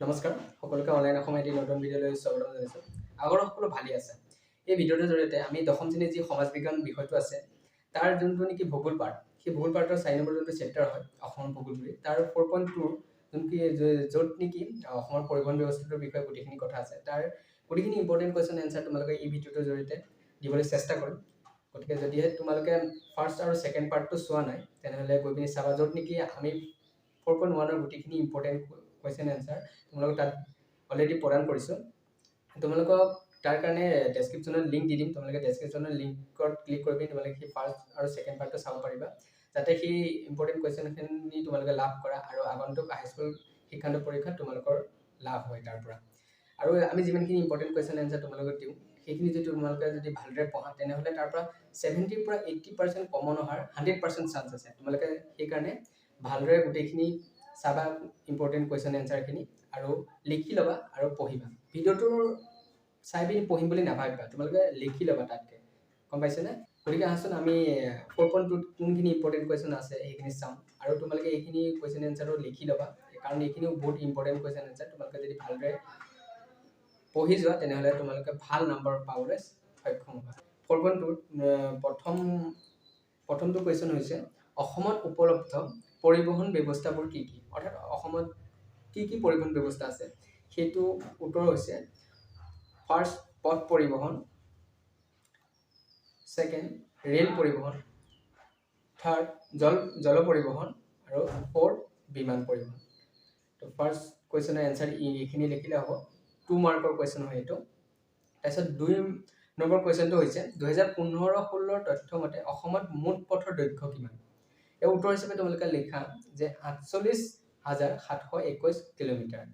নমস্কাৰ সকলোকে অনলাইন অসম এটি নতুন ভিডিঅ'লৈ স্বাগতম জনাইছোঁ। আগৰ সকলো ভালেই আছে। এই ভিডিঅ'টোৰ জৰিয়তে আমি দশম শ্ৰেণীৰ যি সমাজ বিজ্ঞান বিষয়টো আছে তাৰ যোনটো নেকি ভূগোল পাৰ্ট, সেই ভূগোল পাৰ্টৰ 4 নম্বৰ যোনটো চেপ্টাৰ হয় অসমৰ ভূগোল বুলি, তাৰ 4.2 যোনকি য'ত নেকি অসমৰ পৰিবহণ ব্যৱস্থাটোৰ বিষয়ে গোটেইখিনি কথা আছে, তাৰ গোটেইখিনি ইম্পৰ্টেণ্ট কুৱেশ্যন এনচাৰ তোমালোকে এই ভিডিঅ'টোৰ জৰিয়তে দিবলৈ চেষ্টা কৰিম। গতিকে যদিহে তোমালোকে ফাৰ্ষ্ট আৰু ছেকেণ্ড পাৰ্টটো চোৱা নাই তেনেহ'লে গৈ পিনি চাবা, য'ত নেকি আমি 4.1ৰ গোটেইখিনি ইম্পৰ্টেণ্ট কুৱেশ্যন এনচাৰ তোমালোকক তাত অলৰেডি প্ৰদান কৰিছোঁ। তোমালোকক তাৰ কাৰণে ডেছক্ৰিপশ্যনত লিংক দি দিম। তোমালোকে ডেছক্ৰিপশ্যনৰ লিংকত ক্লিক কৰি পিনি তোমালোকে সেই ফাৰ্ষ্ট আৰু ছেকেণ্ড পাৰ্টটো চাব পাৰিবা, যাতে সেই ইম্পৰ্টেণ্ট কুৱেশ্যনখিনি তোমালোকে লাভ কৰা আৰু আগন্তুক হাইস্কুল শিক্ষান্ত পৰীক্ষাত তোমালোকৰ লাভ হয় তাৰ পৰা। আৰু আমি যিমানখিনি ইম্পৰ্টেণ্ট কুৱেশ্যন এনচাৰ তোমালোকক দিওঁ সেইখিনি যদি তোমালোকে যদি ভালদৰে পঢ়া তেনেহ'লে তাৰ পৰা 70 পৰা 80% কমন অহাৰ 100% চান্স আছে। তোমালোকে সেইকাৰণে ভালদৰে গোটেইখিনি চাবা ইম্পৰ্টেণ্ট কুৱেশ্যন এনচাৰখিনি আৰু লিখি ল'বা আৰু পঢ়িবা। ভিডিঅ'টোৰ চাই পিনি পঢ়িম বুলি নাভাবিবা, তোমালোকে লিখি ল'বা তাতকৈ, গম পাইছেনে? গতিকে আহাচোন আমি 4.2ত কোনখিনি ইম্পৰ্টেণ্ট কুৱেশ্যন আছে সেইখিনি চাওঁ আৰু তোমালোকে এইখিনি কুৱেশ্যন এনচাৰটো লিখি ল'বা, কাৰণ এইখিনিও বহুত ইম্পৰ্টেণ্ট কুৱেশ্যন এনচাৰ। তোমালোকে যদি ভালদৰে পঢ়ি যোৱা তেনেহ'লে তোমালোকে ভাল নম্বৰ পাবলৈ সক্ষম হ'বা। 4.2ত প্ৰথমটো কুৱেশ্যন হৈছে অসমত উপলব্ধ পৰিবহণ ব্যৱস্থাবোৰ কি কি? অৰ্থাৎ অসমত কি কি পৰিবহণ ব্যৱস্থা আছে সেইটো উত্তৰ হৈছে ফাৰ্ষ্ট পথ পৰিবহণ, ছেকেণ্ড ৰেল পৰিবহণ, থাৰ্ড জল পৰিবহণ আৰু ফ'ৰ্থ বিমান পৰিবহণ। তো ফাৰ্ষ্ট কুৱেশ্যনৰ এনচাৰ এইখিনি লিখিলে হ'ব, 2 মাৰ্কৰ কুৱেশ্যন হয় এইটো। তাৰপিছত 2 নম্বৰ কুৱেশ্যনটো হৈছে 2015-16 তথ্য মতে অসমত মুঠ পথৰ দৈৰ্ঘ্য কিমান? এই উত্তৰ হিচাপে তোমালোকে লিখা যে 48,721 কিলোমিটাৰ।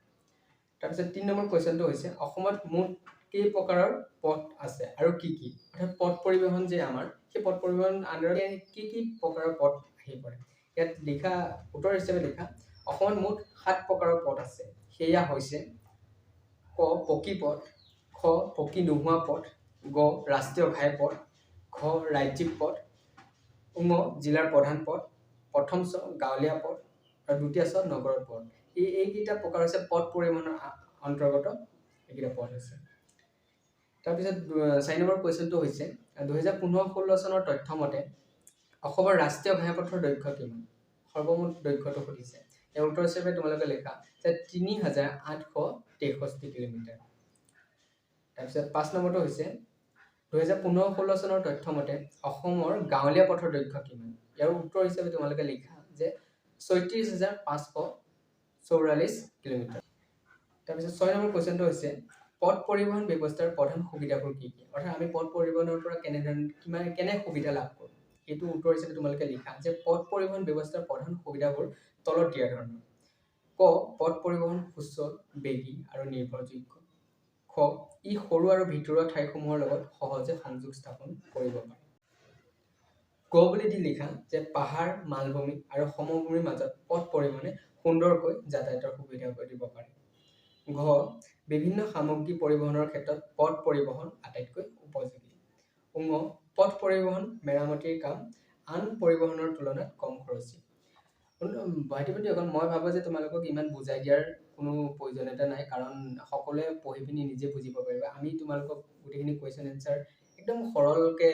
তাৰপিছত 3 নম্বৰ কুৱেশ্যনটো হৈছে অসমত মুঠ কেই প্ৰকাৰৰ পথ আছে আৰু কি কি? অৰ্থাৎ পথ পৰিবহণ যে আমাৰ, সেই পথ পৰিবহণ আণ্ডাৰত কি কি প্ৰকাৰৰ পথ আহি পৰে? ইয়াত লিখা উত্তৰ হিচাপে লিখা অসমত মুঠ 7 প্ৰকাৰৰ পথ আছে। সেয়া হৈছে ক পকী পথ, খ পকী নোহোৱা পথ, গ ৰাষ্ট্ৰীয় ঘাইপথ, ঘ ৰাজ্যিক পথ, ঙ জিলাৰ প্ৰধান পথ, প্ৰথম চ গাঁৱলীয়া পথ আৰু দ্বিতীয় চ নগৰৰ পথ। এইকেইটা প্ৰকাৰ হৈছে পথ পৰিবহণৰ অন্তৰ্গত এইকেইটা পথ হৈছে। তাৰপিছত 4 নম্বৰ কুৱেশ্যনটো হৈছে 2015-16 চনৰ তথ্য মতে অসমৰ ৰাষ্ট্ৰীয় ঘাইপথৰ দৈৰ্ঘ্য কিমান? সৰ্বমুঠ দৈৰ্ঘ্যটো সুধিছে। ইয়াৰ উত্তৰ হিচাপে তোমালোকে লিখা যে 3,863 কিলোমিটাৰ। তাৰপিছত 5 নম্বৰটো হৈছে 2015-16 চনৰ তথ্য মতে অসমৰ গাঁৱলীয়া পথৰ দৈৰ্ঘ্য কিমান? ইয়াৰ উত্তৰ হিচাপে তোমালোকে লিখা যে 36,544 কিলোমিটাৰ। তাৰপিছত 6 নম্বৰ কুৱেশ্যনটো হৈছে পথ পৰিবহণ ব্যৱস্থাৰ প্ৰধান সুবিধাবোৰ কি কি? অৰ্থাৎ আমি পথ পৰিবহণৰ পৰা কেনে সুবিধা লাভ কৰোঁ, সেইটো উত্তৰ হিচাপে তোমালোকে লিখা যে পথ পৰিবহণ ব্যৱস্থাৰ প্ৰধান সুবিধাবোৰ তলত দিয়া ধৰণৰ। ক পথ পৰিবহণ সুচল, বেগী আৰু নিৰ্ভৰযোগ্য। খ ই সৰু আৰু ভিতৰুৱা ঠাইসমূহৰ লগত সহজে সংযোগ স্থাপন কৰিব পাৰে। গ বুলি দি লিখা যে পাহাৰ, মালভূমি আৰু সমভূমিৰ মাজত পথ পৰিবহণে সুন্দৰকৈ যাতায়াতৰ সুবিধা দিব পাৰে। ঘ বিভিন্ন সামগ্ৰী পৰিবহণৰ ক্ষেত্ৰত পথ পৰিবহণ আটাইতকৈ উপযোগী। ঙ পথ পৰিবহণ মেৰামতিৰ কাম আন পৰিবহণৰ তুলনাত কম খৰচী। ভাইটি-ভণ্টিসকল, মই ভাবোঁ যে তোমালোকক ইমান বুজাই দিয়াৰ কোনো প্ৰয়োজনীয়তা নাই, কাৰণ সকলোৱে পঢ়ি পিনি নিজে বুজিব পাৰিবা। আমি তোমালোকক গোটেইখিনি কুৱেশ্যন এনচাৰ একদম সৰলকৈ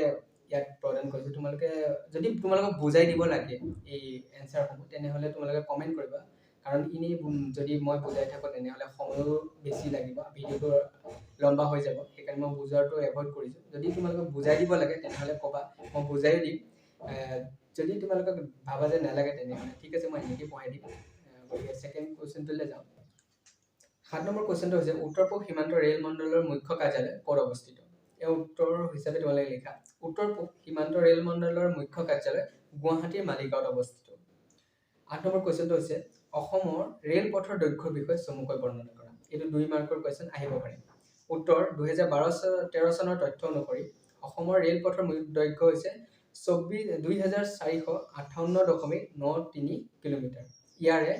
ইয়াত প্ৰদান কৰিছোঁ। তোমালোকে যদি তোমালোকক বুজাই দিব লাগে এই এনচাৰসমূহ তেনেহ'লে তোমালোকে কমেণ্ট কৰিবা, কাৰণ এনেই যদি মই বুজাই থাকোঁ তেনেহ'লে সময়ো বেছি লাগিব, ভিডিঅ'টো লম্বা হৈ যাব। সেইকাৰণে মই বুজোৱাটো এভইড কৰিছোঁ। যদি তোমালোকক বুজাই দিব লাগে তেনেহ'লে ক'বা, মই বুজাই দিম। যদি তোমালোকক ভাবা যে নালাগে তেনেহ'লে ঠিক আছে, মই এনেকৈ পঢ়াই দিম। গতিকে ছেকেণ্ড কুৱেশ্যনটোলৈ যাওঁ। 7 নম্বৰ কুৱেশ্যনটো হৈছে উত্তৰ পূব সীমান্ত ৰেল মণ্ডলৰ মুখ্য কাৰ্যালয় ক'ত অৱস্থিত? এই উত্তৰ হিচাপে তোমালোকে লিখা উত্তৰ পূব সীমান্ত ৰেল মণ্ডলৰ মুখ্য কাৰ্যালয় গুৱাহাটীৰ মালিগাঁৱত অৱস্থিত। 8 নম্বৰ কুৱেশ্যনটো হৈছে অসমৰ ৰেল পথৰ দৈৰ্ঘ্যৰ বিষয়ে চমুকৈ বৰ্ণনা কৰা। এইটো 2 মাৰ্কৰ কুৱেশ্যন আহিব পাৰে। উত্তৰ 2012-13 চনৰ তথ্য অনুসৰি অসমৰ ৰেল পথৰ দৈৰ্ঘ্য হৈছে 2,458.93 কিলোমিটাৰ। ইয়াৰে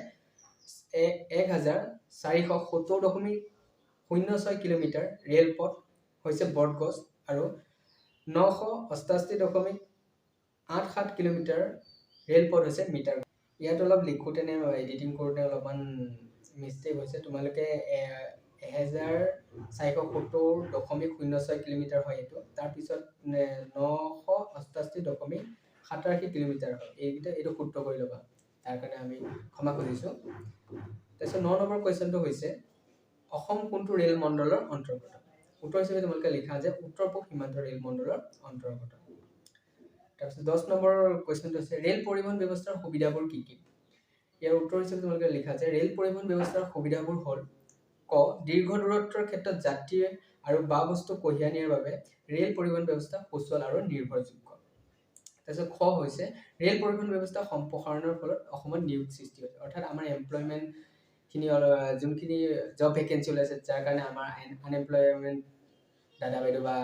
1,470.06 কিলোমিটাৰ ৰেলপথ হৈছে ব্ৰডগজ আৰু 988.87 কিলোমিটাৰ ৰেলপথ হৈছে মিটাৰ। ইয়াত অলপ লিখোঁতে এডিটিং কৰোঁতে অলপমান মিষ্টেক হৈছে তোমালোকে 1470.06 কিলোমিটাৰ হয় এইটো তাৰপিছত 988.87 কিলোমিটাৰ হয় এইটো শুদ্ধ কৰি ল'বা তাৰ কাৰণে আমি ক্ষমা খুজিছোঁ তাৰপিছত 9 নম্বৰ কুৱেশ্যনটো হৈছে অসম কোনটো ৰেল মণ্ডলৰ অন্তৰ্গত উত্তৰ হিচাপে তোমালোকে লিখা যে উত্তৰ পূব সীমান্ত ৰেল মণ্ডলৰ অন্তৰ্গত তাৰপিছত 10 নম্বৰ কুৱেশ্যনটো হৈছে ৰেল পৰিবহণ ব্যৱস্থাৰ সুবিধাবোৰ কি কি ইয়াৰ উত্তৰ হিচাপে তোমালোকে লিখা যে ৰেল পৰিবহণ ব্যৱস্থাৰ সুবিধাবোৰ হ'ল ক দীৰ্ঘ দূৰত্বৰ ক্ষেত্ৰত যাত্ৰী আৰু বা বস্তু কঢ়িয়াই নিয়াৰ বাবে ৰেল পৰিবহণ ব্যৱস্থা সুচল আৰু নিৰ্ভৰযোগ্য তাৰপিছত খ হৈছে ৰেল পৰিবহণ ব্যৱস্থা সম্প্ৰসাৰণৰ ফলত অসমত নিয়োগ সৃষ্টি হৈছে অৰ্থাৎ আমাৰ এমপ্লয়মেণ্ট খিনি যোনখিনি জব ভেকেঞ্চি ওলাইছে যাৰ কাৰণে আমাৰ আনএমপ্লয়মেণ্ট দাদা বাইদেউ বা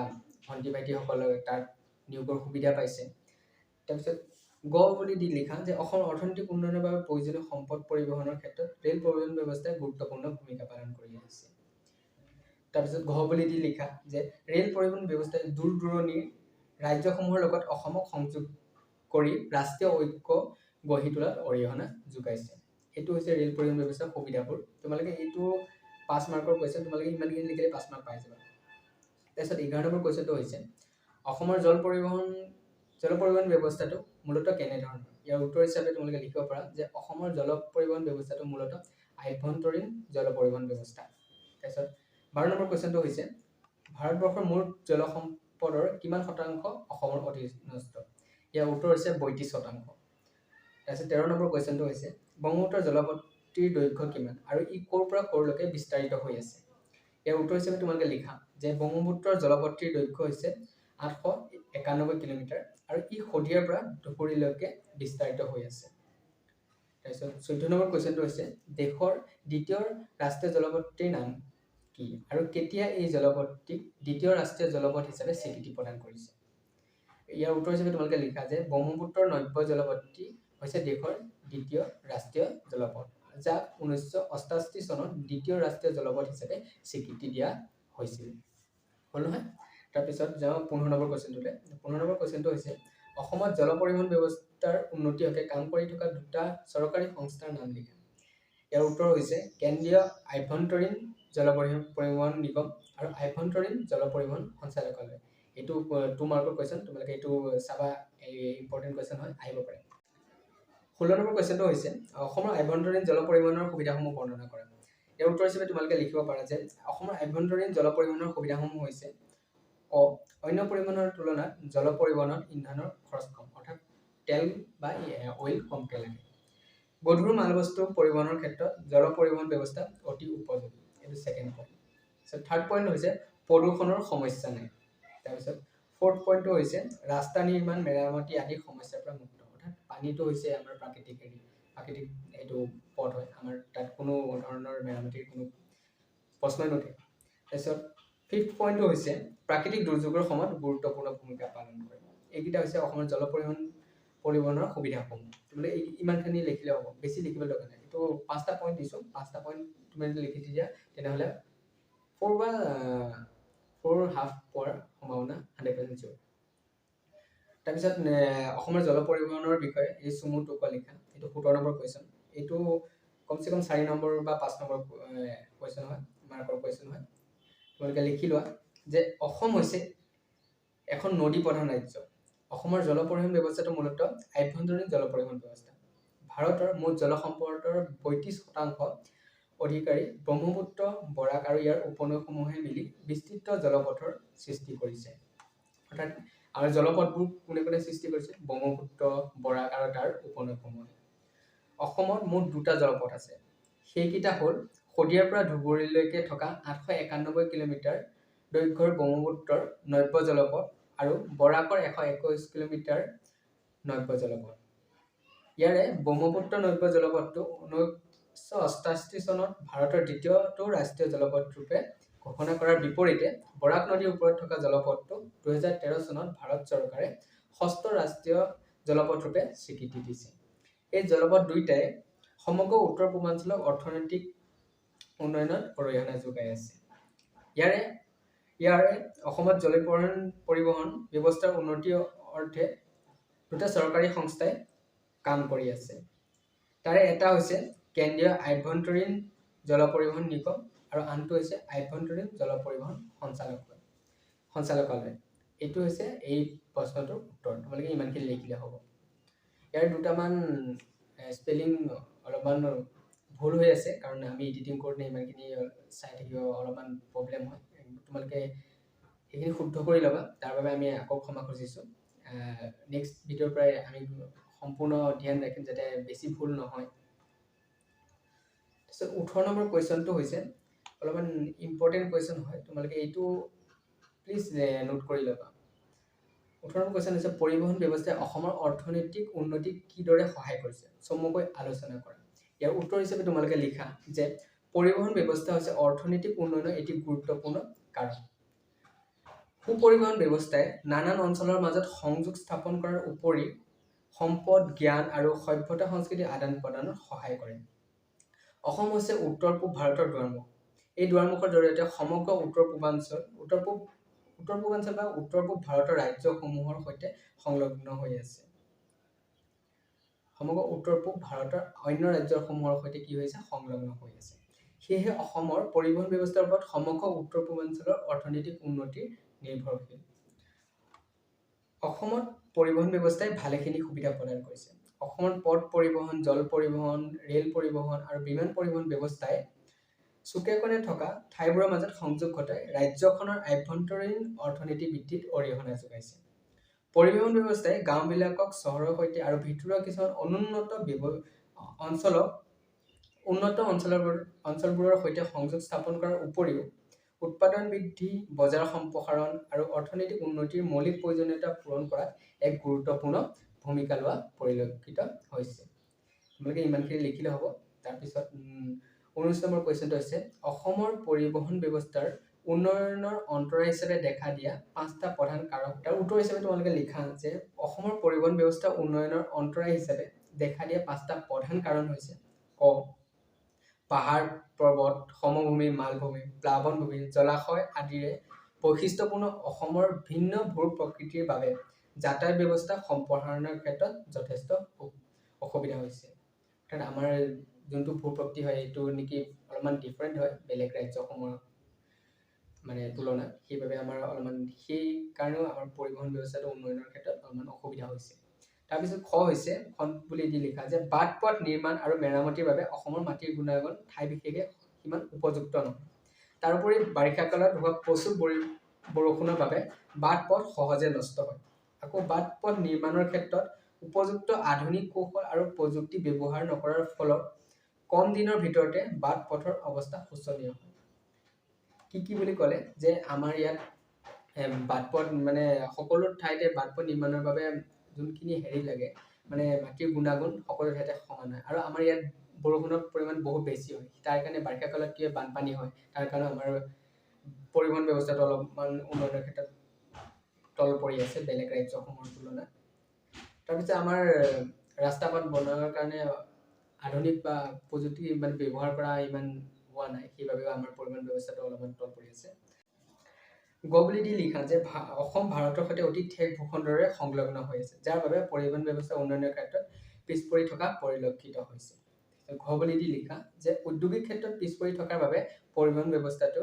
ভণ্টি ভাইটিসকলে তাত নিয়োগৰ সুবিধা পাইছে তাৰপিছত গ বুলি দি লিখা যে অসমৰ অৰ্থনৈতিক উন্নয়নৰ বাবে প্ৰয়োজনীয় সম্পদ পৰিবহণৰ ক্ষেত্ৰত ৰেল পৰিবহণ ব্যৱস্থাই গুৰুত্বপূৰ্ণ ভূমিকা পালন কৰি আহিছে তাৰপিছত ঘ বুলি দি লিখা যে ৰেল পৰিবহণ ব্যৱস্থাই দূৰ দূৰণিৰ ৰাজ্যসমূহৰ লগত অসমক সংযোগ কৰি ৰাষ্ট্ৰীয় ঐক্য গঢ়ি তোলাত অৰিহণা যোগাইছে এইটো হৈছে ৰেল পৰিবহণ ব্যৱস্থাৰ সুবিধাবোৰ তোমালোকে এইটো 5 মাৰ্কৰ কুৱেশ্যন তোমালোকে ইমানখিনি লিখিলে 5 মাৰ্ক পাই যাবা তাৰপিছত 11 নম্বৰ কুৱেশ্যনটো হৈছে অসমৰ জল পৰিবহণ ব্যৱস্থাটো মূলত কেনেধৰণৰ ইয়াৰ উত্তৰ হিচাপে তোমালোকে লিখিব পাৰা যে অসমৰ জল পৰিবহণ ব্যৱস্থাটো মূলত আভ্যন্তৰীণ জল পৰিবহণ ব্যৱস্থা তাৰপিছত 12 নম্বৰ কুৱেশ্যনটো হৈছে ভাৰতবৰ্ষৰ মুঠ জল সম্পদৰ কিমান শতাংশ অসমৰ অধীনস্থ ইয়াৰ উত্তৰ হৈছে 32%। তাৰপিছত 13 নম্বৰ কুৱেশ্যনটো হৈছে ব্ৰহ্মপুত্ৰৰ জলপথটিৰ দৈৰ্ঘ্য কিমান আৰু ই ক'ৰ পৰা ক'ৰলৈকে বিস্তাৰিত হৈ আছে ইয়াৰ উত্তৰ হিচাপে তোমালোকে লিখা যে ব্ৰহ্মপুত্ৰৰ জলপথটিৰ দৈৰ্ঘ্য হৈছে 891 কিলোমিটাৰ আৰু ই শদিয়াৰ পৰা ধুবুৰীলৈকে বিস্তাৰিত হৈ আছে তাৰপিছত 14 নম্বৰ কুৱেশ্যনটো হৈছে দেশৰ দ্বিতীয় ৰাষ্ট্ৰীয় জলপথটিৰ নাম কি আৰু কেতিয়া এই জলপথটিক দ্বিতীয় ৰাষ্ট্ৰীয় জলপথ হিচাপে স্বীকৃতি প্ৰদান কৰিছে ইয়াৰ উত্তৰ হিচাপে তোমালোকে লিখা যে ব্ৰহ্মপুত্ৰৰ নব্য জলপথটি হৈছে দেশৰ দ্বিতীয় ৰাষ্ট্ৰীয় জলপথ যাক 1988 চনত দ্বিতীয় ৰাষ্ট্ৰীয় জলপথ হিচাপে স্বীকৃতি দিয়া হৈছিল হ'ল নহয় তাৰপিছত যাওঁ 15 নম্বৰ কুৱেশ্যনটোলে 15 নম্বৰ কুৱেশ্যনটো হৈছে অসমত জল পৰিবহণ ব্যৱস্থাৰ উন্নতিৰ হকে কাম কৰি থকা দুটা চৰকাৰী সংস্থাৰ নাম লিখা ইয়াৰ উত্তৰ হৈছে কেন্দ্ৰীয় আভ্যন্তৰীণ জল পৰিবহণ নিগম আৰু আভ্যন্তৰীণ জল পৰিবহণ সঞ্চালকালয় এইটো 2 মাৰ্কৰ কুৱেশ্যন তোমালোকে এইটো চাবা ইম্পৰ্টেণ্ট কুৱেশ্যন হয় আহিব পাৰে 16 নম্বৰ কুৱেশ্যনটো হৈছে অসমৰ আভ্যন্তৰীণ জল পৰিবহণৰ সুবিধাসমূহ বৰ্ণনা কৰা ইয়াৰ উত্তৰ হিচাপে তোমালোকে লিখিব পাৰা যে অসমৰ আভ্যন্তৰীণ জল পৰিবহণৰ সুবিধাসমূহ হৈছে ক অন্য পৰিবহণৰ তুলনাত জল পৰিবহণত ইন্ধনৰ খৰচ কম অৰ্থাৎ তেল বা অইল কমকৈ লাগে গধুৰ মালবস্তু পৰিবহণৰ ক্ষেত্ৰত জল পৰিবহণ ব্যৱস্থা অতি উপযোগী এইটো ছেকেণ্ড পইণ্ট তাৰপিছত থাৰ্ড পইণ্ট হৈছে প্ৰদূষণৰ সমস্যা নাই তাৰপিছত ফ'ৰ্থ পইণ্টটো হৈছে ৰাস্তা নিৰ্মাণ মেৰামতি আদি সমস্যাৰ পৰা মুক্ত অৰ্থাৎ পানীটো হৈছে আমাৰ প্ৰাকৃতিক এইটো পথ হয় আমাৰ তাত কোনো ধৰণৰ মেৰামতিৰ কোনো প্ৰশ্নই নুঠে তাৰপিছত ফিফ্থ পইণ্টটো হৈছে প্ৰাকৃতিক দুৰ্যোগৰ সময়ত গুৰুত্বপূৰ্ণ ভূমিকা পালন কৰে এইকেইটা হৈছে অসমৰ জল পৰিবহণৰ সুবিধাসমূহ তোমালোকে ইমানখিনি লিখিলে হ'ব বেছি লিখিব লগা নাই এইটো 5টা পইণ্ট দিছোঁ 5টা পইণ্ট তুমি যদি লিখি দিয়া তেনেহ'লে 4 বা 4.5 পোৱাৰ সম্ভাৱনা 100% চিয়ৰ তাৰপিছত অসমৰ জল পৰিবহণৰ বিষয়ে এই চুমু টোকা লিখা এইটো 17 নম্বৰ কুৱেশ্যন এইটো কমচে কম 4 নম্বৰ বা 5 নম্বৰ কুৱেশ্যন হয় মাৰ্কৰ কুৱেশ্যন হয় তোমালোকে লিখি লোৱা যে অসম হৈছে এখন নদী প্ৰধান ৰাজ্য অসমৰ জল পৰিবহণ ব্যৱস্থাটো মূলত আভ্যন্তৰীণ জল পৰিবহণ ব্যৱস্থা ভাৰতৰ মুঠ জল সম্পদৰ 32% অধিকাৰী ব্ৰহ্মপুত্ৰ বৰাক আৰু ইয়াৰ উপনৈসমূহে মিলি বিস্তৃত জলপথৰ সৃষ্টি কৰিছে অৰ্থাৎ আৰু জলপথবোৰ কোনে কোনে সৃষ্টি কৰিছে ব্ৰহ্মপুত্ৰ বৰাক আৰু তাৰ উপনৈসমূহে অসমত মুঠ দুটা জলপথ আছে সেইকেইটা হ'ল শদিয়াৰ পৰা ধুবুৰীলৈকে থকা 891 কিলোমিটাৰ দৈৰ্ঘ্যৰ ব্ৰহ্মপুত্ৰৰ নব্য জলপথ আৰু বৰাকৰ 121 কিলোমিটাৰ নব্য জলপথ ইয়াৰে ব্ৰহ্মপুত্ৰ নব্য জলপথটো 1988 চনত ভাৰতৰ দ্বিতীয়টো ৰাষ্ট্ৰীয় জলপথ ৰূপে ঘোষণা কৰাৰ বিপৰীতে বৰাক নদীৰ ওপৰত থকা জলপথটো 2013 চনত ভাৰত চৰকাৰে ষষ্ঠ ৰাষ্ট্ৰীয় জলপথ ৰূপে স্বীকৃতি দিছে এই জলপথ দুইটাই সমগ্ৰ উত্তৰ পূৰ্বাঞ্চলৰ অৰ্থনৈতিক উন্নয়নত অৰিহণা যোগাই আছে ইয়াৰে অসমত জল পৰিবহণ ব্যৱস্থাৰ উন্নতিৰ অৰ্থে দুটা চৰকাৰী সংস্থাই কাম কৰি আছে তাৰে এটা হৈছে কেন্দ্ৰীয় আভ্যন্তৰীণ জল পৰিবহণ নিগম আৰু আনটো হৈছে আভ্যন্তৰীণ জল পৰিবহণ সঞ্চালকালয়। এইটো হৈছে এই প্ৰশ্নটোৰ উত্তৰ। তোমালোকে ইমানখিনি লিখিলে হ'ব। ইয়াৰ দুটামান স্পেলিং অলপমান ভুল হৈ আছে, কাৰণ আমি এডিটিং কৰোঁতে ইমানখিনি চাই থাকিব অলপমান প্ৰব্লেম হয়। তোমালোকে সেইখিনি শুদ্ধ কৰি ল'বা, তাৰ বাবে আমি আকৌ ক্ষমা খুজিছোঁ। নেক্সট ভিডিঅ'ৰ পৰাই আমি সম্পূৰ্ণ ধ্যান ৰাখিম যাতে বেছি ভুল নহয়। তাৰপিছত 18 নম্বৰ কুৱেশ্যনটো হৈছে অলপমান ইম্পৰ্টেণ্ট কুৱেশ্যন হয়, তোমালোকে এইটো প্লিজ নোট কৰি ল'বা। 18 নম্বৰ কুৱেশ্যন হৈছে পৰিবহণ ব্যৱস্থাই অসমৰ অৰ্থনৈতিক উন্নতিক কিদৰে সহায় কৰিছে, চমুকৈ আলোচনা কৰা। ইয়াৰ উত্তৰ হিচাপে তোমালোকে লিখা যে পৰিবহণ ব্যৱস্থা হৈছে অৰ্থনৈতিক উন্নয়নৰ এটি গুৰুত্বপূৰ্ণ কাৰণ। সুপৰিবহণ ব্যৱস্থাই নানান অঞ্চলৰ মাজত সংযোগ স্থাপন কৰাৰ উপৰি সম্পদ, জ্ঞান আৰু সভ্যতা সংস্কৃতিৰ আদান প্ৰদানত সহায় কৰে। অসম হৈছে উত্তৰ পূব ভাৰতৰ দুৱাৰমুখ। এই দুৱাৰমুখৰ জৰিয়তে সমগ্ৰ উত্তৰ পূৰ্বাঞ্চল বা উত্তৰ পূব ভাৰতৰ ৰাজ্যসমূহৰ সৈতে সংলগ্ন হৈ আছে। সমগ্ৰ উত্তৰ পূব ভাৰতৰ অন্য ৰাজ্যসমূহৰ সৈতে কি হৈছে সংলগ্ন হৈ আছে। সেয়েহে অসমৰ পৰিবহণ ব্যৱস্থাৰ ওপৰত সমগ্ৰ উত্তৰ পূৰ্বাঞ্চলৰ অৰ্থনৈতিক উন্নতিৰ নিৰ্ভৰশীল। অসমত পৰিবহণ ব্যৱস্থাই ভালেখিনি সুবিধা প্ৰদান কৰিছে। অসমত পথ পৰিবহণ, জল পৰিবহণ, ৰেল পৰিবহণ আৰু বিমান পৰিবহণ ব্যৱস্থাই চুকে কোণে থকা ঠাইবোৰৰ মাজত সংযোগ ঘটাই ৰাজ্যখনৰ আভ্যন্তৰীণ অৰ্থনীতি বৃদ্ধিত অৰিহণা যোগাইছে। পৰিবহণ ব্যৱস্থাই গাঁওবিলাকক চহৰৰ সৈতে আৰু ভিতৰুৱা কিছুমান উন্নত অঞ্চলবোৰৰ সৈতে সংযোগ স্থাপন কৰাৰ উপৰিও উৎপাদন বৃদ্ধি, বজাৰ সম্প্ৰসাৰণ আৰু অৰ্থনৈতিক উন্নতিৰ মৌলিক প্ৰয়োজনীয়তা পূৰণ কৰাত এক গুৰুত্বপূৰ্ণ ভূমিকা লোৱা পৰিলক্ষিত হৈছে। তোমালোকে ইমানখিনি লিখিলে হ'ব। তাৰপিছত 19 নম্বৰ কুৱেশ্যনটো হৈছে অসমৰ পৰিবহণ ব্যৱস্থাৰ উন্নয়নৰ অন্তৰায় হিচাপে দেখা দিয়া 5টা প্ৰধান কাৰক। তাৰ উত্তৰ হিচাপে তোমালোকে লিখা যে অসমৰ পৰিবহণ ব্যৱস্থা উন্নয়নৰ অন্তৰায় হিচাপে দেখা দিয়া 5টা প্ৰধান কাৰণ হৈছে ক পাহাৰ, পৰ্বত, সমভূমি, মালভূমি, প্লাৱনভূমি, জলাশয় আদিৰে বৈশিষ্ট্যপূৰ্ণ অসমৰ ভিন্ন ভূ প্ৰকৃতিৰ বাবে যাতায়াত ব্যৱস্থা সম্প্ৰসাৰণৰ ক্ষেত্ৰত যথেষ্ট অসুবিধা হৈছে। অৰ্থাৎ আমাৰ যোনটো ভূ প্ৰকৃতি হয় এইটো নেকি অলপমান ডিফাৰেণ্ট হয় বেলেগ ৰাজ্যসমূহৰ তুলনাত। সেইবাবে আমাৰ সেই কাৰণেও আমাৰ পৰিবহণ ব্যৱস্থাটো উন্নয়নৰ ক্ষেত্ৰত অলপমান অসুবিধা হৈছে। তাৰপিছত খ হৈছে খন বুলি দি লিখা যে বাট পথ নিৰ্মাণ আৰু মেৰামতিৰ বাবে অসমৰ মাটিৰ গুণাগুণ ঠাই বিশেষে সিমান উপযুক্ত নহয়। তাৰোপৰি বাৰিষা কালত হোৱা প্ৰচুৰ বৰষুণৰ বাবে বাট পথ সহজে নষ্ট হয়। আকৌ বাট পথ নিৰ্মাণৰ ক্ষেত্ৰত উপযুক্ত আধুনিক কৌশল আৰু প্ৰযুক্তি ব্যৱহাৰ নকৰাৰ ফলত কম দিনৰ ভিতৰতে বাট পথৰ অৱস্থা শোচনীয় হয়। কি বুলি ক'লে যে আমাৰ ইয়াত বাট পথ সকলো ঠাইতে বাট পথ নিৰ্মাণৰ বাবে যোনখিনি লাগে মাটিৰ গুণাগুণ সকলো ঠাইতে সমান হয়। আৰু আমাৰ ইয়াত বৰষুণৰ পৰিমাণ বহুত বেছি হয়। তাৰ কাৰণে বাৰিষা কালত কি বানপানী হয়। তাৰ কাৰণে আমাৰ পৰিবহণ ব্যৱস্থাটো অলপমান উন্নয়নৰ ক্ষেত্ৰত তল পৰি আছে বেলেগ ৰাজ্যসমূহৰ তুলনাত। তাৰপিছত আমাৰ ৰাস্তা পথ বনোৱাৰ কাৰণে আধুনিক বা প্ৰযুক্তি ব্যৱহাৰ কৰা ইমান হোৱা নাই। সেইবাবেও আমাৰ পৰিবহণ ব্যৱস্থাটো অলপমান তল পৰি আছে। গ বুলি দি লিখা যে অসম ভাৰতৰ সৈতে অতি ঠেক ভূখণ্ডৰে সংলগ্ন হৈ আছে, যাৰ বাবে পৰিবহণ ব্যৱস্থা উন্নয়নৰ ক্ষেত্ৰত পিছ পৰি থকা পৰিলক্ষিত হৈছে। ঘ বুলি দি লিখা যে ঔদ্যোগিক ক্ষেত্ৰত পিছ পৰি থকাৰ বাবে পৰিবহণ ব্যৱস্থাটো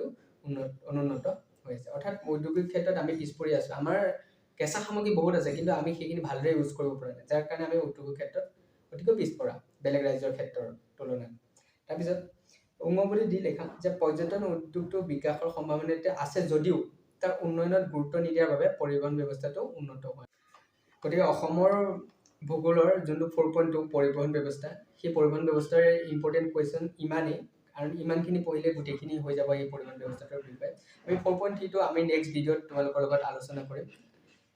অনুন্নত হৈ আছে। অৰ্থাৎ ঔদ্যোগিক ক্ষেত্ৰত আমি পিছ পৰি আছো। আমাৰ কেঁচা সামগ্ৰী বহুত আছে, কিন্তু আমি সেইখিনি ভালদৰে ইউজ কৰিব পৰা নাই, যাৰ কাৰণে আমি উদ্যোগিক ক্ষেত্ৰত অতিকৈ পিছপৰা বেলেগ ৰাজ্যৰ ক্ষেত্ৰৰ তুলনাত। তাৰপিছত উঙ বুলি দি লিখা যে পৰ্যটন উদ্যোগটো বিকাশৰ সম্ভাৱনা আছে যদিও তাৰ উন্নয়নত গুৰুত্ব নিদিয়াৰ বাবে পৰিবহণ ব্যৱস্থাটো উন্নত হোৱা নাই। গতিকে অসমৰ ভূগোলৰ যোনটো 4.2 পৰিবহণ ব্যৱস্থা, সেই পৰিবহণ ব্যৱস্থাৰ ইম্পৰ্টেণ্ট কুৱেশ্যন ইমানেই, কাৰণ ইমানখিনি পঢ়িলে গোটেইখিনি হৈ যাব এই পৰিবহণ ব্যৱস্থাটোৰ বিষয়ে। আমি 4.3টো আমি নেক্সট ভিডিঅ'ত তোমালোকৰ লগত আলোচনা কৰিম।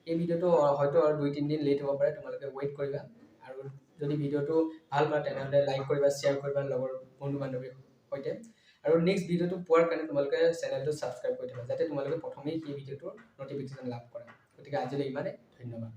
এই ভিডিঅ'টো হয়তো আৰু 2-3 দিন লেট হ'ব পাৰে, তোমালোকে ৱেইট কৰিবা। আৰু যদি ভিডিঅ'টো ভাল পায় তেনেহ'লে লাইক কৰিবা, শ্বেয়াৰ কৰিবা লগৰ বন্ধু বান্ধৱীৰ সৈতে। আৰু নেক্সট ভিডিঅ'টো পোৱাৰ কাৰণে তোমালোকে চেনেলটো ছাবস্ক্ৰাইব কৰি থবা, যাতে তোমালোকে প্ৰথমেই সেই ভিডিঅ'টোৰ নটিফিকেশ্যন লাভ কৰা। গতিকে আজিলৈ ইমানেই, ধন্যবাদ।